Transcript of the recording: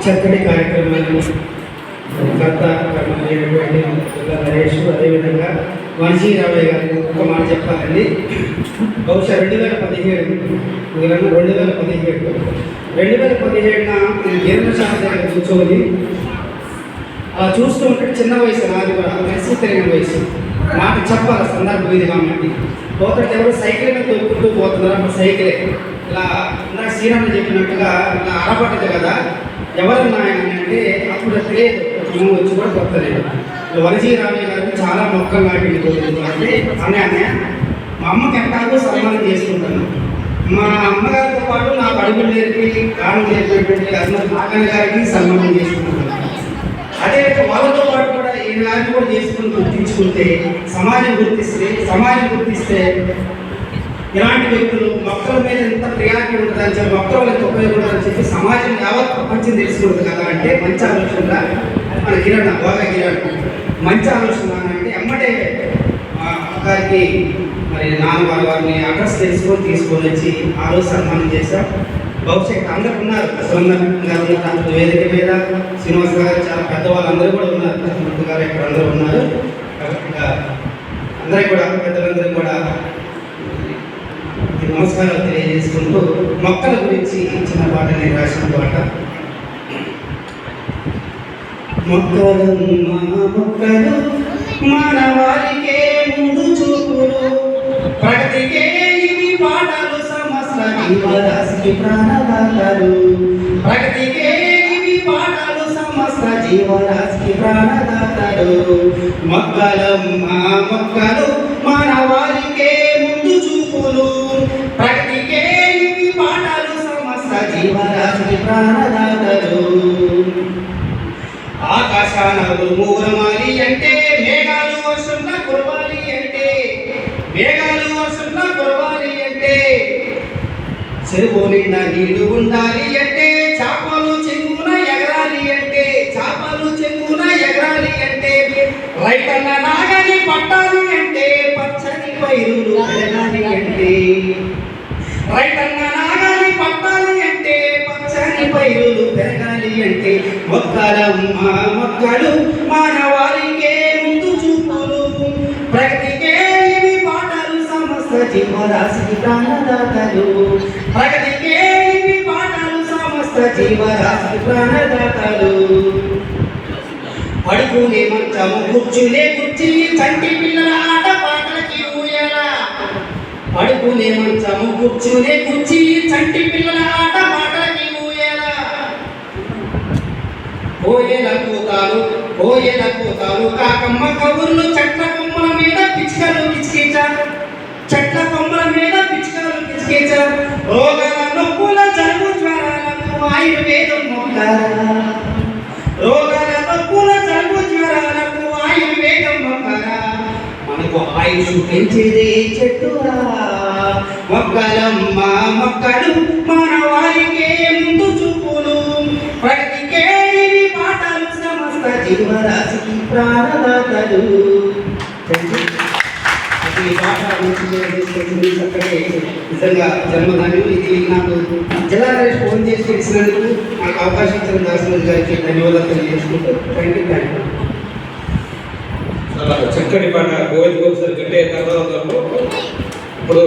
చక్కటి కార్యక్రమాన్ని కర్త కర్మైనటువంటి నరేష్, అదేవిధంగా వంశీ రామయ్య గారికి ఒక మాట చెప్పాలండి. బహుశా 2017 నేను జీర్ణశాల దగ్గర కూర్చొని అలా చూస్తూ ఉంటే చిన్న వయసు నాది కూడా కలిసి తిరిగిన వయసు మాట చెప్పాలి సందర్భం ఇది కాబట్టి పోతే ఎవరు సైకిల్ మీద తొక్కుతూ పోతున్నారు. అప్పుడు సైకిలే ఇలా ఇందాక శ్రీరామ చెప్పినట్టుగా ఇలా అరపట్టదు కదా ఎవరన్నా ఆయన అంటే అప్పుడు తెలియదు, మేము వచ్చి కూడా కొత్తలేదు. వంశీ రామయ్య గారు చాలా మొక్కలు నాటింది అంటే అన్నయ్య మా అమ్మకి ఎట్టాగో సన్మానం చేసుకుంటాను. మా అమ్మగారితో పాటు నాకు అడుగులు నేర్పి కారణం నేర్పినటువంటి అసలు నాగన్న గారికి సన్మానం చేసుకుంటున్నాను. అదే వాళ్ళతో పాటు కూడా ఈ గారిని కూడా చేసుకుని గుర్తించుకుంటే సమాజం గుర్తిస్తే ఇలాంటి వ్యక్తులు మొక్కల మీద ఎంత ప్రియారిటీ ఉంటుందని చెప్పి మొక్కల వల్ల ఉపయోగపడాలని చెప్పి సమాజం యావత్ ప్రపంచం తెలుసుకుంటుంది కదా అంటే మంచి ఆలోచన. మన కిరణ్ బాగా మంచి ఆలోచన అంటే ఎమ్మటే గారికి మరి నాన్న వారిని అడ్రస్ తీసుకొని వచ్చి ఆ రోజు సన్మానం చేశాం. భవిష్యత్తు అందరూ ఉన్నారు, వేదిక మీద శ్రీనివాస్ గారు చాలా పెద్దవాళ్ళందరూ కూడా ఉన్నారు, ముందు గారు ఇక్కడ అందరూ ఉన్నారు. అందరికీ కూడా పెద్దలందరూ కూడా నమస్కారాలు తెలియజేసుకుంటూ మొక్కల గురించి చిన్న పాట నేను రాసిన పాట. మొక్కలు మానవాళికే ముందు చూపులు, ప్రగతికే ఇవి పాటలు, సమస్త జీవరాశికి ప్రాణదాతలు. ప్రగతికే ఇవి పాటలు, సమస్త జీవరాశికి ప్రాణదాతలు. మొక్కలు మానవాళికే ముందు చూపులు, ప్రగతికే ఇవి పాటలు, సమస్త జీవరాశికి ప్రాణదాతలు. ఆకాశాన మూలమాలి అంటే మేఘాలు వర్షంగా కురవాలి అంటే, మేఘాలు వర్షంగా కురవాలి అంటే, చెరువు నిండా నీళ్లు ఉండాలి అంటే, చేపలు చెంగున ఎగరాలి అంటే, చేపలు చెంగున ఎగరాలి అంటే, రైతన్న నాగని పట్టాలి అంటే, పచ్చని పైరులు పెరగాలి అంటే, రైతన్న నాగని పట్టాలి అంటే, పచ్చని పైరులు పెరగాలి అంటే, మొక్కలు మానవాళికే ముందు చూపులు, ప్రగతికే ఇవి పాటలు, సమస్త జీవరాశికి ప్రాణదాతలు. ప్రగతికే ఇవి పాటలు, సమస్త జీవరాశికి ప్రాణదాతలు. పడుకునే మంచము కూర్చునే కుర్చీ, చంటి పిల్లల ఆట పాటలకి ఊయల. పడుకునే మంచము కూర్చునే కుర్చీ, చంటి పిల్లల ఆట పాటలకి ఊయల. కోయల కూతాలు కాకమ్మ కబుర్లు, చెట్ల కొమ్మల మీద పిచ్చుకలు కిచకిచారు, చెట్ల కొమ్మల మీద పిచ్చుకలు కిచకిచారు. రోగాల నొప్పుల జలుబు జ్వరాలకు ఆయుర్వేదం మొక్కరా, రోగాల నొప్పుల జలుబు జ్వరాలకు ఆయుర్వేదం మొక్కరా. మనకు ఆయుష్ పెంచేదే చెట్టురా. మొక్కలు మానవాళికే ముందు చూపులు, ప్రగతికే ఇవి పాటలు, సమస్త జీవరాశికి ప్రాణదాతలు. ఈ పాట చక్కటి నిజంగా జన్మధాన్యం. ఇది నాకు జిల్లా నరేష్ ఫోన్ చేసి తెలిసినందుకు నాకు అవకాశం ఇచ్చిన దాసమూరి గారికి ధన్యవాదాలు తెలియజేసుకుంటూ థ్యాంక్ యూ. చాలా చక్కటి పాట గోవింద్ గోపి సార్ కంటే ఇప్పుడు